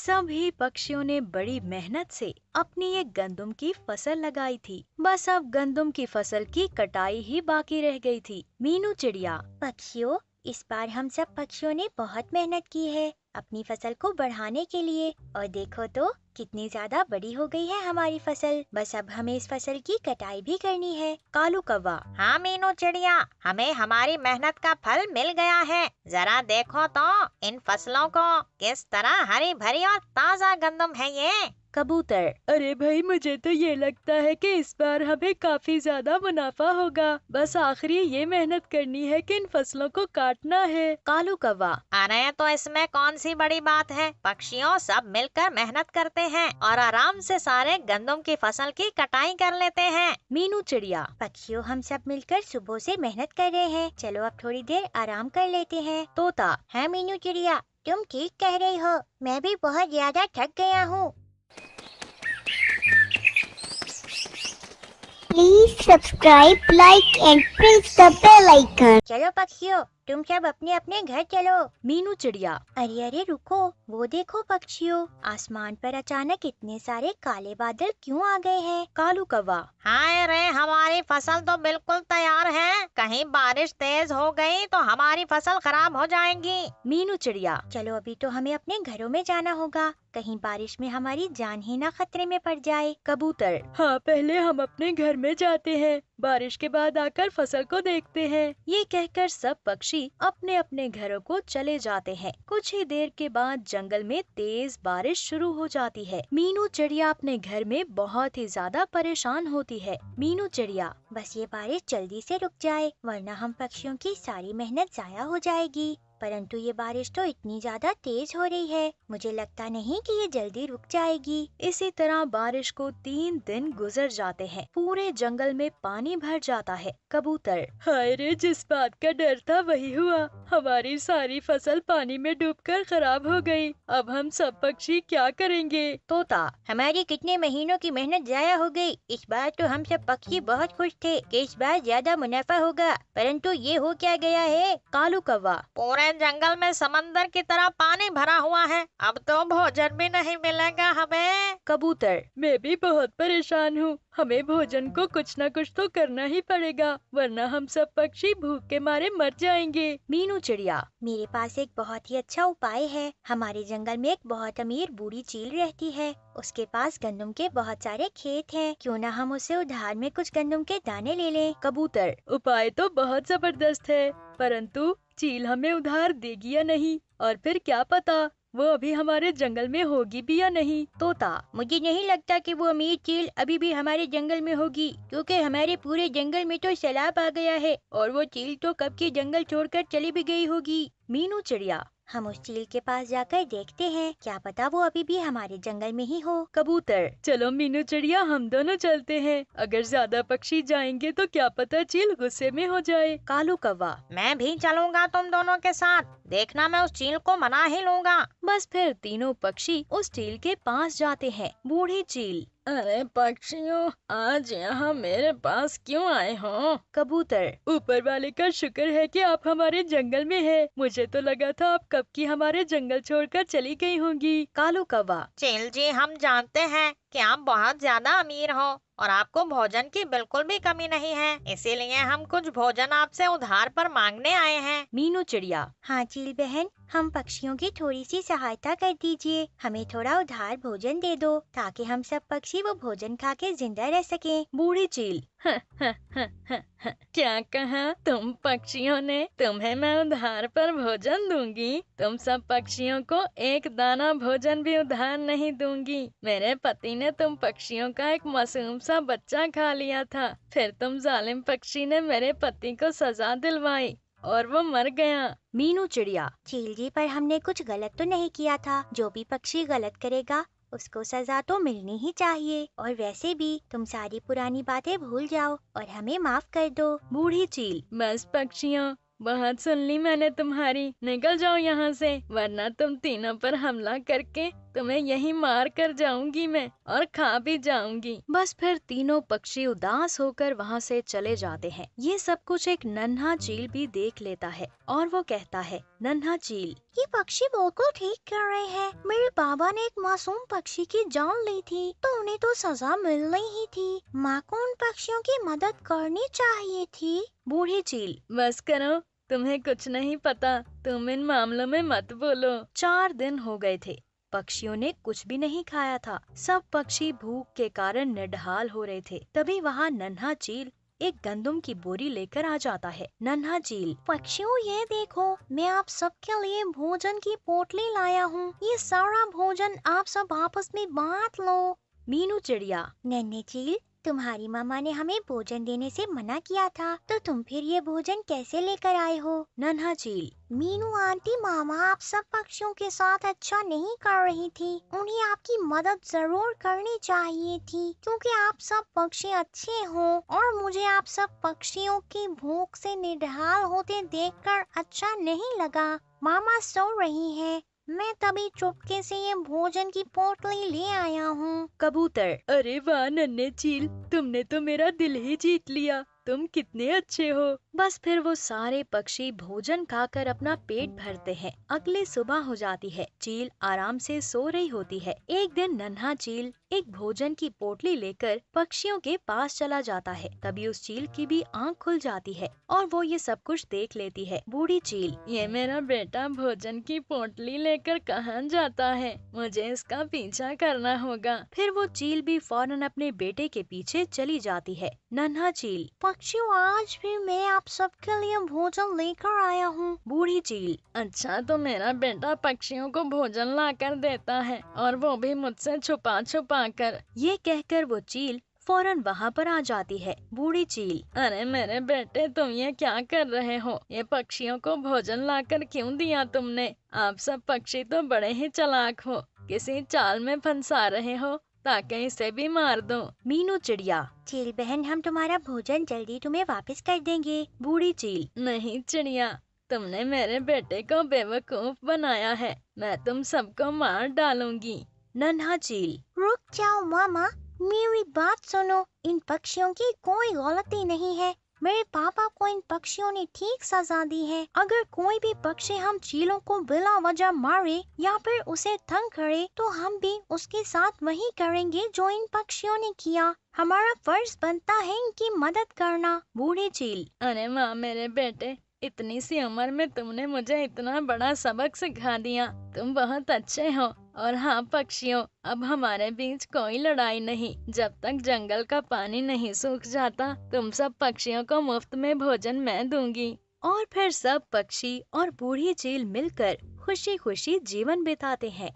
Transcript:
सभी पक्षियों ने बड़ी मेहनत से अपनी एक गंदम की फसल लगाई थी। बस अब गंदम की फसल की कटाई ही बाकी रह गई थी। मीनू चिड़िया। पक्षियों, इस बार हम सब पक्षियों ने बहुत मेहनत की है अपनी फसल को बढ़ाने के लिए, और देखो तो कितनी ज्यादा बड़ी हो गई है हमारी फसल। बस अब हमें इस फसल की कटाई भी करनी है। कालू कौवा। हाँ मीनू चिड़िया, हमें हमारी मेहनत का फल मिल गया है। जरा देखो तो इन फसलों को, किस तरह हरी भरी और ताजा गंदम है ये। कबूतर। अरे भाई, मुझे तो ये लगता है कि इस बार हमें काफी ज्यादा मुनाफा होगा। बस आखिरी ये मेहनत करनी है कि इन फसलों को काटना है। कालू कौवा। अरे तो इसमें कौन सी बड़ी बात है। पक्षियों सब मिलकर मेहनत करते हैं और आराम से सारे गंदम की फसल की कटाई कर लेते हैं। मीनू चिड़िया। पक्षियों, हम सब मिलकर सुबह से मेहनत कर रहे हैं, चलो अब थोड़ी देर आराम कर लेते हैं। तोता। हाँ मीनू चिड़िया, तुम ठीक कह रही हो, मैं भी बहुत ज्यादा थक गया हूँ। Please subscribe, like and press the bell icon. चलो पक्षियों, तुम सब अपने अपने घर चलो। मीनू चिड़िया। अरे अरे रुको, वो देखो पक्षियों, आसमान पर अचानक इतने सारे काले बादल क्यों आ गए हैं। कालू कौवा। हाय रे, हमारी फसल तो बिल्कुल तैयार है। कहीं बारिश तेज हो गई तो हमारी फसल खराब हो जाएगी। मीनू चिड़िया। चलो अभी तो हमें अपने घरों में जाना होगा, कहीं बारिश में हमारी जान ही ना खतरे में पड़ जाए। कबूतर। हाँ, पहले हम अपने घर में जाते हैं, बारिश के बाद आकर फसल को देखते हैं। ये कहकर सब पक्षी अपने अपने घरों को चले जाते हैं। कुछ ही देर के बाद जंगल में तेज बारिश शुरू हो जाती है। मीनू चिड़िया अपने घर में बहुत ही ज्यादा परेशान होती है। मीनू चिड़िया। बस ये बारिश जल्दी से रुक जाए, वरना हम पक्षियों की सारी मेहनत जाया हो जाएगी। परंतु ये बारिश तो इतनी ज्यादा तेज हो रही है, मुझे लगता नहीं कि ये जल्दी रुक जाएगी। इसी तरह बारिश को 3 दिन गुजर जाते हैं। पूरे जंगल में पानी भर जाता है। कबूतर। हाय रे, जिस बात का डर था वही हुआ। हमारी सारी फसल पानी में डूबकर खराब हो गई। अब हम सब पक्षी क्या करेंगे। तोता। हमारी कितने महीनों की मेहनत जाया हो गई। इस बार तो हम सब पक्षी बहुत खुश थे कि इस बार ज्यादा मुनाफा होगा, परंतु ये हो क्या गया है। कालू कौवा। पूरे जंगल में समंदर की तरह पानी भरा हुआ है, अब तो भोजन भी नहीं मिलेगा हमें। कबूतर। मैं भी बहुत परेशान हूँ, हमें भोजन को कुछ न कुछ तो करना ही पड़ेगा, वरना हम सब पक्षी भूख के मारे मर जाएंगे। मीनू चिड़िया। मेरे पास एक बहुत ही अच्छा उपाय है। हमारे जंगल में एक बहुत अमीर बूढ़ी चील रहती है, उसके पास गंदम के बहुत सारे खेत हैं। क्यों ना हम उसे उधार में कुछ गंदम के दाने ले लें। कबूतर। उपाय तो बहुत जबरदस्त है, परंतु चील हमें उधार देगी या नहीं, और फिर क्या पता वो अभी हमारे जंगल में होगी भी या नहीं। तोता। मुझे नहीं लगता कि वो अमीर चील अभी भी हमारे जंगल में होगी, क्योंकि हमारे पूरे जंगल में तो सैलाब आ गया है, और वो चील तो कब की जंगल छोड़कर चली भी गई होगी। मीनू चिड़िया। हम उस चील के पास जाकर देखते हैं, क्या पता वो अभी भी हमारे जंगल में ही हो। कबूतर। चलो मीनू चिड़िया, हम दोनों चलते हैं। अगर ज्यादा पक्षी जाएंगे तो क्या पता चील गुस्से में हो जाए। कालू कौवा। मैं भी चलूंगा तुम दोनों के साथ, देखना मैं उस चील को मना ही लूंगा। बस फिर तीनों पक्षी उस चील के पास जाते हैं। बूढ़ी चील। अरे पक्षियों, आज यहाँ मेरे पास क्यों आए हो। कबूतर। ऊपर वाले का शुक्र है कि आप हमारे जंगल में हैं। मुझे तो लगा था आप कब की हमारे जंगल छोड़कर चली गई होंगी। कालू कौवा। चील जी, हम जानते हैं कि आप बहुत ज्यादा अमीर हो और आपको भोजन की बिल्कुल भी कमी नहीं है, इसीलिए हम कुछ भोजन आपसे उधार पर मांगने आए हैं। मीनू चिड़िया। हाँ चील बहन, हम पक्षियों की थोड़ी सी सहायता कर दीजिए, हमें थोड़ा उधार भोजन दे दो, ताकि हम सब पक्षी वो भोजन खा के जिंदा रह सकें। बूढ़ी चील। क्या कहा तुम पक्षियों ने, तुम्हें मैं उधार पर भोजन दूंगी। तुम सब पक्षियों को एक दाना भोजन भी उधार नहीं दूंगी। मेरे पति ने तुम पक्षियों का एक मासूम सा बच्चा खा लिया था, फिर तुम जालिम पक्षी ने मेरे पति को सजा दिलवाई और वो मर गया। मीनू चिड़िया। चील जी, पर हमने कुछ गलत तो नहीं किया था। जो भी पक्षी गलत करेगा उसको सजा तो मिलनी ही चाहिए, और वैसे भी तुम सारी पुरानी बातें भूल जाओ और हमें माफ कर दो। बूढ़ी चील। बस पक्षियों, बहुत सुन ली मैंने तुम्हारी, निकल जाओ यहाँ से, वरना तुम तीनों पर हमला करके तुम्हें यहीं मार कर जाऊंगी मैं, और खा भी जाऊंगी। बस फिर तीनों पक्षी उदास होकर वहाँ से चले जाते हैं। ये सब कुछ एक नन्हा चील भी देख लेता है और वो कहता है, नन्हा चील, ये पक्षी बिल्कुल ठीक कर रहे हैं। मेरे बाबा ने एक मासूम पक्षी की जान ली थी तो उन्हें तो सजा मिलनी ही थी। माँ को उन पक्षियों की मदद करनी चाहिए थी। बूढ़ी चील, बस करो, तुम्हें कुछ नहीं पता, तुम इन मामलों में मत बोलो। 4 दिन हो गए थे, पक्षियों ने कुछ भी नहीं खाया था। सब पक्षी भूख के कारण निढाल हो रहे थे। तभी वहाँ नन्हा चील एक गंदम की बोरी लेकर आ जाता है। नन्हा चील, पक्षियों ये देखो, मैं आप सबके लिए भोजन की पोटली लाया हूँ। ये सारा भोजन आप सब आपस में बांट लो। मीनू चिड़िया, नन्हे चील, तुम्हारी मामा ने हमें भोजन देने से मना किया था, तो तुम फिर ये भोजन कैसे लेकर आए हो? नन्हा चील, मीनू आंटी, मामा आप सब पक्षियों के साथ अच्छा नहीं कर रही थी। उन्हें आपकी मदद जरूर करनी चाहिए थी, क्योंकि आप सब पक्षी अच्छे हो और मुझे आप सब पक्षियों की भूख से निढाल होते देखकर अच्छा नहीं लगा। मामा सो रही है, मैं तभी चुपके से ये भोजन की पोटली ले आया हूँ। कबूतर, अरे वाह नन्हे चील, तुमने तो मेरा दिल ही जीत लिया, तुम कितने अच्छे हो। बस फिर वो सारे पक्षी भोजन खाकर अपना पेट भरते हैं। अगली सुबह हो जाती है, चील आराम से सो रही होती है। एक दिन नन्हा चील एक भोजन की पोटली लेकर पक्षियों के पास चला जाता है। तभी उस चील की भी आंख खुल जाती है और वो ये सब कुछ देख लेती है। बूढ़ी चील, ये मेरा बेटा भोजन की पोटली लेकर कहाँ जाता है, मुझे इसका पीछा करना होगा। फिर वो चील भी फौरन अपने बेटे के पीछे चली जाती है। नन्हा चील, पक्षियों आज भी मैं आप सबके लिए भोजन लेकर आया हूँ। बूढ़ी चील, अच्छा तो मेरा बेटा पक्षियों को भोजन लाकर देता है, और वो भी मुझसे छुपा छुपा कर। ये कहकर वो चील फौरन वहाँ पर आ जाती है। बूढ़ी चील, अरे मेरे बेटे, तुम ये क्या कर रहे हो? ये पक्षियों को भोजन लाकर क्यों दिया तुमने? आप सब पक्षी तो बड़े ही चालाक हो, किसी चाल में फंसा रहे हो ताकि इसे भी मार दो। मीनू चिड़िया, चील बहन, हम तुम्हारा भोजन जल्दी तुम्हें वापस कर देंगे। बूढ़ी चील, नहीं चिड़िया, तुमने मेरे बेटे को बेवकूफ बनाया है, मैं तुम सबको मार डालूंगी। नन्हा चील, रुक जाओ मामा, मेरी बात सुनो। इन पक्षियों की कोई गलती नहीं है। मेरे पापा को इन पक्षियों ने ठीक सजा दी है। अगर कोई भी पक्षी हम चीलों को बिना वजह मारे या फिर उसे तंग करे तो हम भी उसके साथ वही करेंगे जो इन पक्षियों ने किया। हमारा फर्ज बनता है इनकी मदद करना। बूढ़ी चील, अरे माँ मेरे बेटे, इतनी सी उम्र में तुमने मुझे इतना बड़ा सबक सिखा दिया, तुम बहुत अच्छे हो। और हाँ पक्षियों, अब हमारे बीच कोई लड़ाई नहीं। जब तक जंगल का पानी नहीं सूख जाता, तुम सब पक्षियों को मुफ्त में भोजन मैं दूंगी। और फिर सब पक्षी और बूढ़ी चील मिलकर खुशी खुशी जीवन बिताते हैं।